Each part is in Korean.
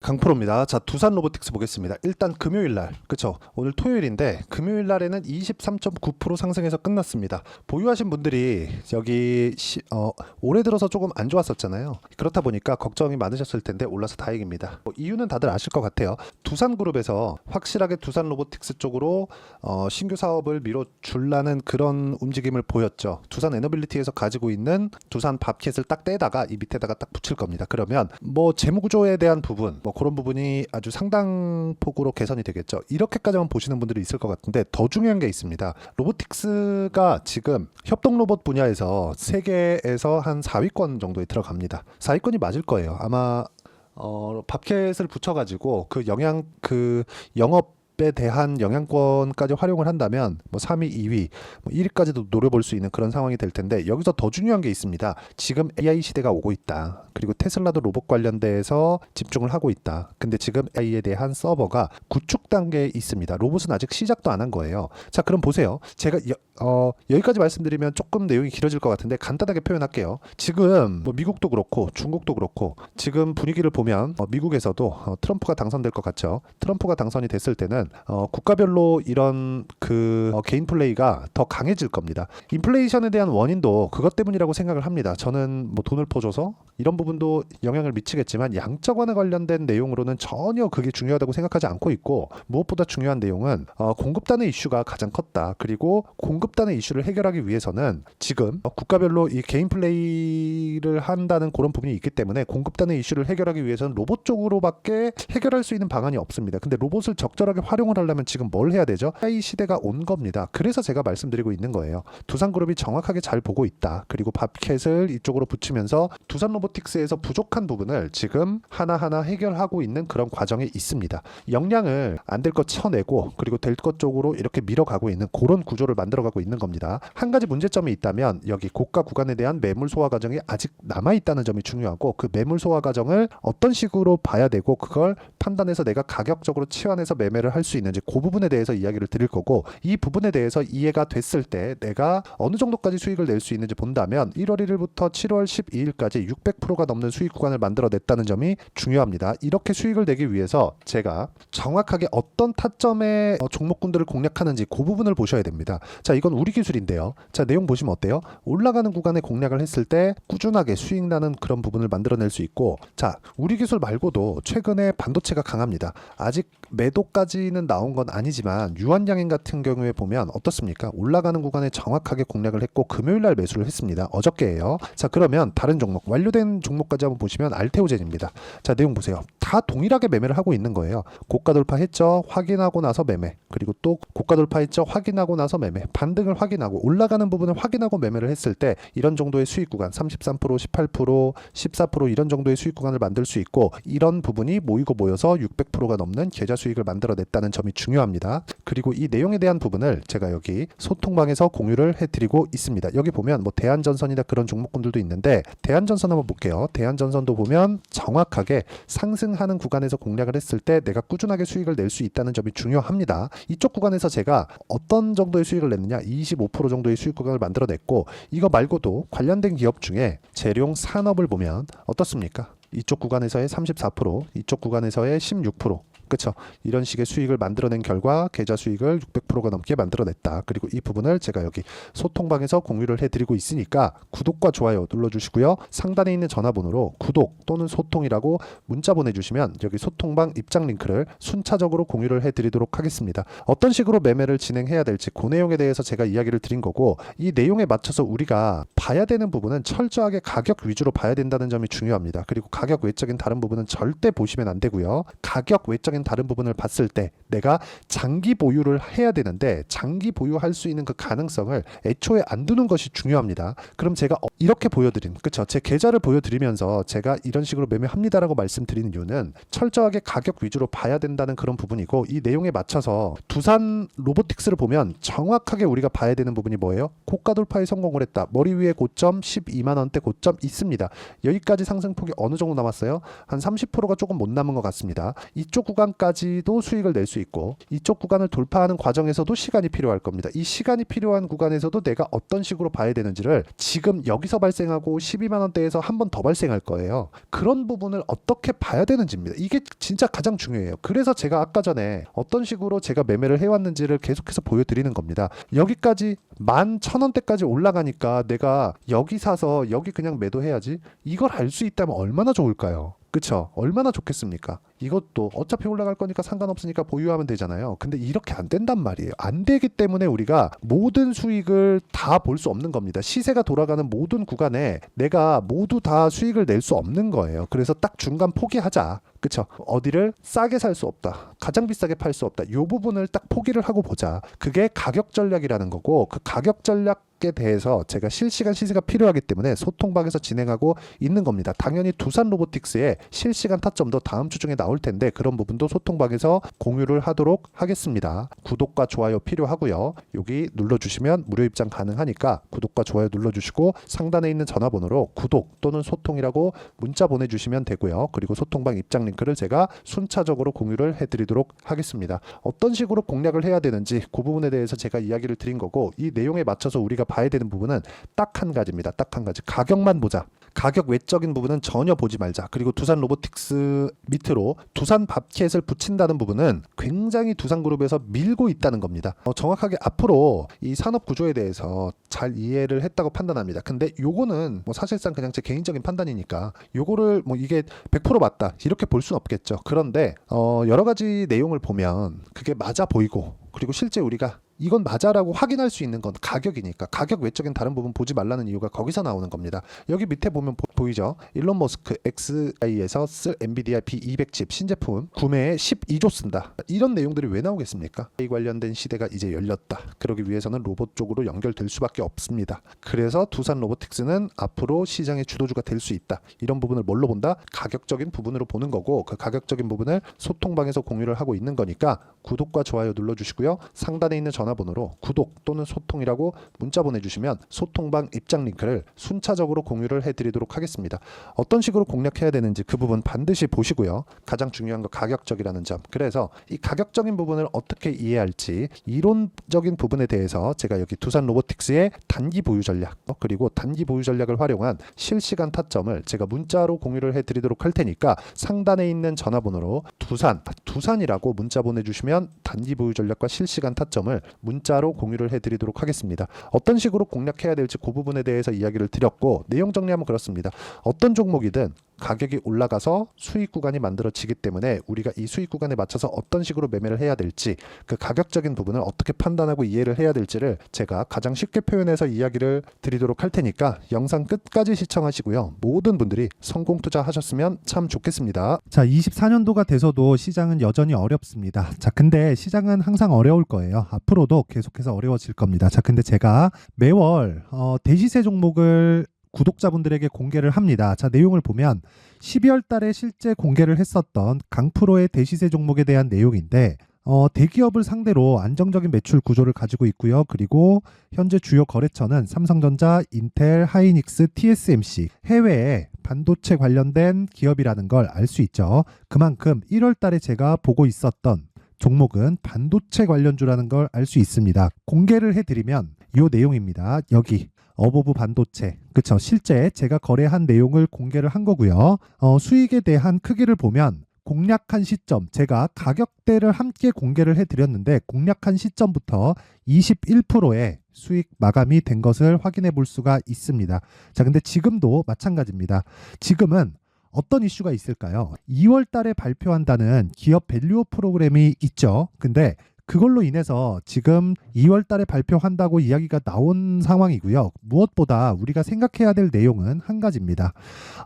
강프로입니다. 자, 두산 로보틱스 보겠습니다. 일단 금요일 날, 그쵸? 오늘 토요일인데 금요일 날에는 23.9% 상승해서 끝났습니다. 보유하신 분들이 여기 올해 들어서 조금 안 좋았었잖아요. 그렇다 보니까 걱정이 많으셨을 텐데 올라서 다행입니다. 이유는 다들 아실 것 같아요. 두산그룹에서 확실하게 두산 로보틱스 쪽으로 신규 사업을 밀어줄라는 그런 움직임을 보였죠. 두산 에너빌리티에서 가지고 있는 두산 밥켓을 딱 떼다가 이 밑에다가 딱 붙일 겁니다. 그러면 뭐 재무구조에 대한 부분, 그런 부분이 아주 상당폭으로 개선이 되겠죠. 이렇게까지만 보시는 분들이 있을 것 같은데 더 중요한 게 있습니다. 로보틱스가 지금 협동 로봇 분야에서 세계에서 한 4위권 정도에 들어갑니다. 4위권이 맞을 거예요. 아마 밥켓을 붙여가지고 그 영업에 대한 영향권까지 활용을 한다면 3위, 2위, 1위까지도 노려볼 수 있는 그런 상황이 될 텐데, 여기서 더 중요한 게 있습니다. 지금 AI 시대가 오고 있다. 그리고 테슬라도 로봇 관련돼서 집중을 하고 있다. 근데 지금 AI에 대한 서버가 구축 단계에 있습니다. 로봇은 아직 시작도 안 한 거예요. 자, 그럼 보세요. 제가 여기까지 말씀드리면 조금 내용이 길어질 것 같은데 간단하게 표현할게요. 지금 미국도 그렇고 중국도 그렇고 지금 분위기를 보면 미국에서도 트럼프가 당선될 것 같죠. 트럼프가 당선이 됐을 때는 국가별로 이런 개인 플레이가 더 강해질 겁니다. 인플레이션에 대한 원인도 그것 때문이라고 생각을 합니다. 저는 돈을 퍼줘서 이런 부분도 영향을 미치겠지만 양적완에 관련된 내용으로는 전혀 그게 중요하다고 생각하지 않고 있고, 무엇보다 중요한 내용은 공급단의 이슈가 가장 컸다. 그리고 공급단의 이슈를 해결하기 위해서는 지금 국가별로 이 개인 플레이를 한다는 그런 부분이 있기 때문에 공급단의 이슈를 해결하기 위해서는 로봇 쪽으로밖에 해결할 수 있는 방안이 없습니다. 근데 로봇을 적절하게 활용을 하려면 지금 뭘 해야 되죠? AI 시대가 온 겁니다. 그래서 제가 말씀드리고 있는 거예요. 두산그룹이 정확하게 잘 보고 있다. 그리고 밥켓을 이쪽으로 붙이면서 두산 로보틱스에서 부족한 부분을 지금 하나하나 해결하고 있는 그런 과정에 있습니다. 역량을 안 될 것 쳐내고 그리고 될 것 쪽으로 이렇게 밀어가고 있는 그런 구조를 만들어가고 있는 겁니다. 한 가지 문제점이 있다면 여기 고가 구간에 대한 매물 소화 과정이 아직 남아있다는 점이 중요하고, 그 매물 소화 과정을 어떤 식으로 봐야 되고 그걸 판단해서 내가 가격적으로 치환해서 매매를 할 수 있는지 그 부분에 대해서 이야기를 드릴 거고, 이 부분에 대해서 이해가 됐을 때 내가 어느 정도까지 수익을 낼 수 있는지 본다면 1월 1일부터 7월 12일까지 600%가 넘는 수익 구간을 만들어냈다는 점이 중요합니다. 이렇게 수익을 내기 위해서 제가 정확하게 어떤 타점의 종목군들을 공략하는지 그 부분을 보셔야 됩니다. 자, 이건 우리 기술인데요. 자, 내용 보시면 어때요? 올라가는 구간에 공략을 했을 때 꾸준하게 수익 나는 그런 부분을 만들어낼 수 있고, 자, 우리 기술 말고도 최근에 반도체가 강합니다. 아직 매도까지는 나온 건 아니지만 유한양행 같은 경우에 보면 어떻습니까? 올라가는 구간에 정확하게 공략을 했고 금요일날 매수를 했습니다. 어저께예요. 자, 그러면 다른 종목, 완료된 종목까지 한번 보시면 알테오젠입니다. 자, 내용 보세요. 다 동일하게 매매를 하고 있는 거예요. 고가 돌파했죠? 확인하고 나서 매매. 그리고 또 고가 돌파했죠? 확인하고 나서 매매. 반등을 확인하고 올라가는 부분을 확인하고 매매를 했을 때 이런 정도의 수익 구간 33%, 18%, 14% 이런 정도의 수익 구간을 만들 수 있고, 이런 부분이 모이고 모여서 600%가 넘는 계좌 수익을 만들어냈다는 점이 중요합니다. 그리고 이 내용에 대한 부분을 제가 여기 소통방에서 공유를 해드리고 있습니다. 여기 보면 대한전선이나 그런 종목군들도 있는데 대한전선 한번 볼게요. 대한전선도 보면 정확하게 상승하는 구간에서 공략을 했을 때 내가 꾸준하게 수익을 낼 수 있다는 점이 중요합니다. 이쪽 구간에서 제가 어떤 정도의 수익을 냈느냐, 25% 정도의 수익 구간을 만들어냈고, 이거 말고도 관련된 기업 중에 재룡 산업을 보면 어떻습니까? 이쪽 구간에서의 34%, 이쪽 구간에서의 16%, 그렇죠? 이런 식의 수익을 만들어낸 결과 계좌 수익을 600%가 넘게 만들어냈다. 그리고 이 부분을 제가 여기 소통방에서 공유를 해드리고 있으니까 구독과 좋아요 눌러주시고요. 상단에 있는 전화번호로 구독 또는 소통이라고 문자 보내주시면 여기 소통방 입장 링크를 순차적으로 공유를 해드리도록 하겠습니다. 어떤 식으로 매매를 진행해야 될지 그 내용에 대해서 제가 이야기를 드린 거고, 이 내용에 맞춰서 우리가 봐야 되는 부분은 철저하게 가격 위주로 봐야 된다는 점이 중요합니다. 그리고 가격 외적인 다른 부분은 절대 보시면 안 되고요. 가격 외적인 다른 부분을 봤을 때 내가 장기 보유를 해야 되는데 장기 보유할 수 있는 그 가능성을 애초에 안 두는 것이 중요합니다. 그럼 제가 이렇게 보여드린, 그쵸? 제 계좌를 보여드리면서 제가 이런 식으로 매매합니다라고 말씀드리는 이유는 철저하게 가격 위주로 봐야 된다는 그런 부분이고, 이 내용에 맞춰서 두산 로보틱스를 보면 정확하게 우리가 봐야 되는 부분이 뭐예요? 고가 돌파에 성공을 했다. 머리 위에 고점 12만 원대 고점 있습니다. 여기까지 상승폭이 어느 정도 남았어요? 한 30%가 조금 못 남은 것 같습니다. 이쪽 구간까지도 수익을 낼 수 있고 이쪽 구간을 돌파하는 과정에서도 시간이 필요할 겁니다. 이 시간이 필요한 구간에서도 내가 어떤 식으로 봐야 되는지를 지금 여기서 여기서 발생하고 12만 원대에서 한 번 더 발생할 거예요. 그런 부분을 어떻게 봐야 되는지입니다. 이게 진짜 가장 중요해요. 그래서 제가 아까 전에 어떤 식으로 제가 매매를 해왔는지를 계속해서 보여드리는 겁니다. 여기까지 11,000원대까지 올라가니까 내가 여기 사서 여기 그냥 매도해야지, 이걸 알 수 있다면 얼마나 좋을까요? 그쵸? 얼마나 좋겠습니까? 이것도 어차피 올라갈 거니까 상관없으니까 보유하면 되잖아요. 근데 이렇게 안 된단 말이에요. 안 되기 때문에 우리가 모든 수익을 다 볼 수 없는 겁니다. 시세가 돌아가는 모든 구간에 내가 모두 다 수익을 낼 수 없는 거예요. 그래서 딱 중간 포기하자. 그쵸? 어디를 싸게 살 수 없다, 가장 비싸게 팔 수 없다, 이 부분을 딱 포기를 하고 보자. 그게 가격 전략이라는 거고, 그 가격 전략에 대해서 제가 실시간 시세가 필요하기 때문에 소통방에서 진행하고 있는 겁니다. 당연히 두산 로보틱스의 실시간 타점도 다음 주 중에 나올 텐데 그런 부분도 소통방에서 공유를 하도록 하겠습니다. 구독과 좋아요 필요하고요. 여기 눌러주시면 무료 입장 가능하니까 구독과 좋아요 눌러주시고 상단에 있는 전화번호로 구독 또는 소통이라고 문자 보내주시면 되고요. 그리고 소통방 입장 링크를 제가 순차적으로 공유를 해드리도록 하겠습니다. 어떤 식으로 공략을 해야 되는지 그 부분에 대해서 제가 이야기를 드린 거고, 이 내용에 맞춰서 우리가 봐야 되는 부분은 딱 한 가지입니다. 딱 한 가지. 가격만 보자. 가격 외적인 부분은 전혀 보지 말자. 그리고 두산 로보틱스 밑으로 두산 밥켓을 붙인다는 부분은 굉장히 두산그룹에서 밀고 있다는 겁니다. 정확하게 앞으로 이 산업 구조에 대해서 잘 이해를 했다고 판단합니다. 근데 요거는 뭐 사실상 그냥 제 개인적인 판단이니까 요거를 뭐 이게 100% 맞다 이렇게 볼 수는 없겠죠. 그런데 여러 가지 내용을 보면 그게 맞아 보이고, 그리고 실제 우리가 이건 맞아라고 확인할 수 있는 건 가격이니까 가격 외적인 다른 부분 보지 말라는 이유가 거기서 나오는 겁니다. 여기 밑에 보면 보이죠? 일론 머스크 XI에서 쓸 엔비디아 B200칩 신제품 구매에 12조 쓴다. 이런 내용들이 왜 나오겠습니까? 이 관련된 시대가 이제 열렸다. 그러기 위해서는 로봇 쪽으로 연결될 수밖에 없습니다. 그래서 두산 로보틱스는 앞으로 시장의 주도주가 될 수 있다. 이런 부분을 뭘로 본다? 가격적인 부분으로 보는 거고, 그 가격적인 부분을 소통방에서 공유를 하고 있는 거니까 구독과 좋아요 눌러주시고요. 상단에 있는 전화번호로 구독 또는 소통이라고 문자 보내주시면 소통방 입장 링크를 순차적으로 공유를 해드리도록 하겠습니다. 어떤 식으로 공략해야 되는지 그 부분 반드시 보시고요. 가장 중요한 거 가격적이라는 점. 그래서 이 가격적인 부분을 어떻게 이해할지 이론적인 부분에 대해서 제가 여기 두산 로보틱스의 단기 보유 전략, 그리고 단기 보유 전략을 활용한 실시간 타점을 제가 문자로 공유를 해드리도록 할 테니까 상단에 있는 전화번호로 두산이라고 문자 보내주시면 단기 보유 전략과 실시간 타점을 문자로 공유를 해드리도록 하겠습니다. 어떤 식으로 공략해야 될지 그 부분에 대해서 이야기를 드렸고, 내용 정리하면 그렇습니다. 어떤 종목이든 가격이 올라가서 수익 구간이 만들어지기 때문에 우리가 이 수익 구간에 맞춰서 어떤 식으로 매매를 해야 될지, 그 가격적인 부분을 어떻게 판단하고 이해를 해야 될지를 제가 가장 쉽게 표현해서 이야기를 드리도록 할 테니까 영상 끝까지 시청하시고요. 모든 분들이 성공 투자하셨으면 참 좋겠습니다. 자, 24년도가 돼서도 시장은 여전히 어렵습니다. 자, 근데 시장은 항상 어려울 거예요. 앞으로도 계속해서 어려워질 겁니다. 자, 근데 제가 매월 대시세 종목을 구독자분들에게 공개를 합니다. 자, 내용을 보면 12월 달에 실제 공개를 했었던 강프로의 대시세 종목에 대한 내용인데, 대기업을 상대로 안정적인 매출 구조를 가지고 있고요. 그리고 현재 주요 거래처는 삼성전자, 인텔, 하이닉스, TSMC, 해외에 반도체 관련된 기업이라는 걸 알 수 있죠. 그만큼 1월 달에 제가 보고 있었던 종목은 반도체 관련주라는 걸 알 수 있습니다. 공개를 해드리면 이 내용입니다. 여기 어보브 반도체, 그쵸? 실제 제가 거래한 내용을 공개를 한 거고요. 수익에 대한 크기를 보면 공략한 시점, 제가 가격대를 함께 공개를 해드렸는데 공략한 시점부터 21%의 수익 마감이 된 것을 확인해 볼 수가 있습니다. 자, 근데 지금도 마찬가지입니다. 지금은 어떤 이슈가 있을까요? 2월 달에 발표한다는 기업 밸류업 프로그램이 있죠. 근데 그걸로 인해서 지금 2월 달에 발표한다고 이야기가 나온 상황이고요. 무엇보다 우리가 생각해야 될 내용은 한 가지입니다.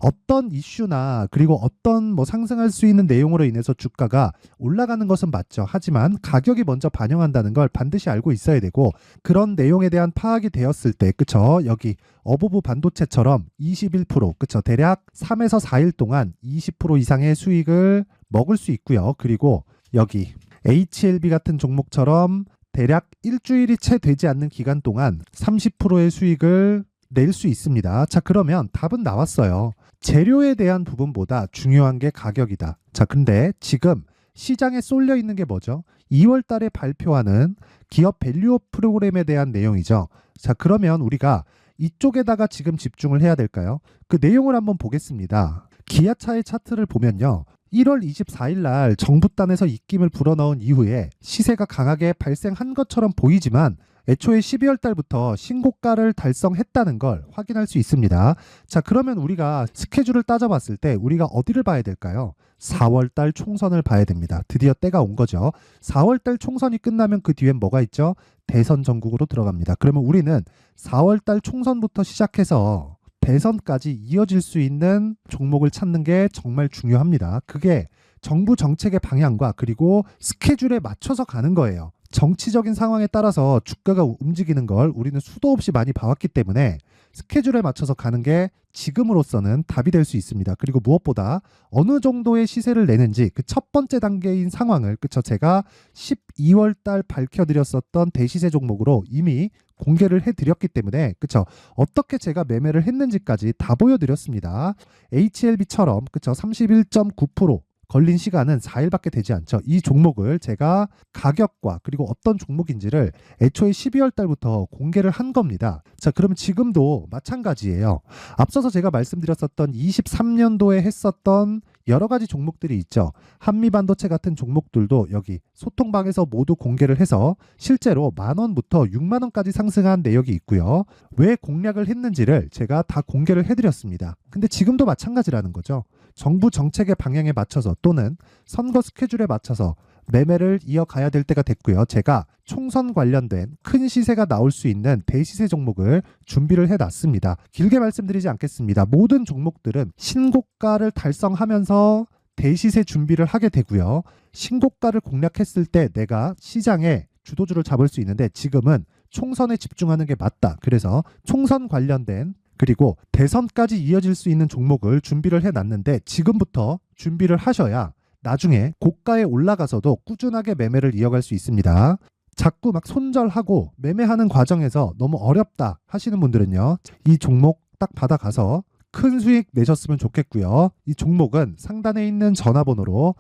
어떤 이슈나 그리고 어떤 상승할 수 있는 내용으로 인해서 주가가 올라가는 것은 맞죠. 하지만 가격이 먼저 반영한다는 걸 반드시 알고 있어야 되고, 그런 내용에 대한 파악이 되었을 때, 그쵸? 여기 어보브 반도체처럼 21%, 그쵸? 대략 3에서 4일 동안 20% 이상의 수익을 먹을 수 있고요. 그리고 여기 HLB 같은 종목처럼 대략 일주일이 채 되지 않는 기간 동안 30%의 수익을 낼 수 있습니다. 자, 그러면 답은 나왔어요. 재료에 대한 부분보다 중요한 게 가격이다. 자, 근데 지금 시장에 쏠려 있는 게 뭐죠? 2월 달에 발표하는 기업 밸류업 프로그램에 대한 내용이죠. 자, 그러면 우리가 이쪽에다가 지금 집중을 해야 될까요? 그 내용을 한번 보겠습니다. 기아차의 차트를 보면요. 1월 24일 날 정부단에서 입김을 불어넣은 이후에 시세가 강하게 발생한 것처럼 보이지만 애초에 12월 달부터 신고가를 달성했다는 걸 확인할 수 있습니다. 자, 그러면 우리가 스케줄을 따져봤을 때 우리가 어디를 봐야 될까요? 4월 달 총선을 봐야 됩니다. 드디어 때가 온 거죠. 4월 달 총선이 끝나면 그 뒤엔 뭐가 있죠? 대선 전국으로 들어갑니다. 그러면 우리는 4월 달 총선부터 시작해서 대선까지 이어질 수 있는 종목을 찾는 게 정말 중요합니다. 그게 정부 정책의 방향과 그리고 스케줄에 맞춰서 가는 거예요. 정치적인 상황에 따라서 주가가 움직이는 걸 우리는 수도 없이 많이 봐왔기 때문에 스케줄에 맞춰서 가는 게 지금으로서는 답이 될 수 있습니다. 그리고 무엇보다 어느 정도의 시세를 내는지 그 첫 번째 단계인 상황을 그쵸 제가 12월 달 밝혀드렸었던 대시세 종목으로 이미 공개를 해드렸기 때문에 그쵸 어떻게 제가 매매를 했는지까지 다 보여드렸습니다. HLB처럼 그쵸 31.9% 걸린 시간은 4일밖에 되지 않죠. 이 종목을 제가 가격과 그리고 어떤 종목인지를 애초에 12월 달부터 공개를 한 겁니다. 자, 그러면 지금도 마찬가지예요. 앞서서 제가 말씀드렸었던 23년도에 했었던 여러 가지 종목들이 있죠. 한미반도체 같은 종목들도 여기 소통방에서 모두 공개를 해서 실제로 10,000원부터 60,000원까지 상승한 내역이 있고요. 왜 공략을 했는지를 제가 다 공개를 해드렸습니다. 근데 지금도 마찬가지라는 거죠. 정부 정책의 방향에 맞춰서 또는 선거 스케줄에 맞춰서 매매를 이어가야 될 때가 됐고요. 제가 총선 관련된 큰 시세가 나올 수 있는 대시세 종목을 준비를 해놨습니다. 길게 말씀드리지 않겠습니다. 모든 종목들은 신고가를 달성하면서 대시세 준비를 하게 되고요. 신고가를 공략했을 때 내가 시장에 주도주를 잡을 수 있는데 지금은 총선에 집중하는 게 맞다. 그래서 총선 관련된 그리고 대선까지 이어질 수 있는 종목을 준비를 해놨는데 지금부터 준비를 하셔야 나중에 고가에 올라가서도 꾸준하게 매매를 이어갈 수 있습니다. 자꾸 막 손절하고 매매하는 과정에서 너무 어렵다 하시는 분들은요. 이 종목 딱 받아가서 큰 수익 내셨으면 좋겠고요. 이 종목은 상단에 있는 전화번호로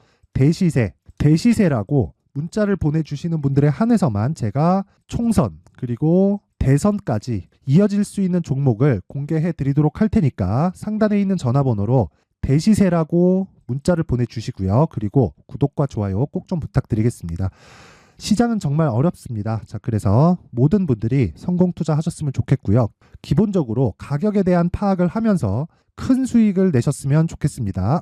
대시세라고 문자를 보내주시는 분들에 한해서만 제가 총선 그리고 대선까지 이어질 수 있는 종목을 공개해 드리도록 할 테니까 상단에 있는 전화번호로 대시세라고 문자를 보내주시고요. 그리고 구독과 좋아요 꼭 좀 부탁드리겠습니다. 시장은 정말 어렵습니다. 자, 그래서 모든 분들이 성공 투자하셨으면 좋겠고요. 기본적으로 가격에 대한 파악을 하면서 큰 수익을 내셨으면 좋겠습니다.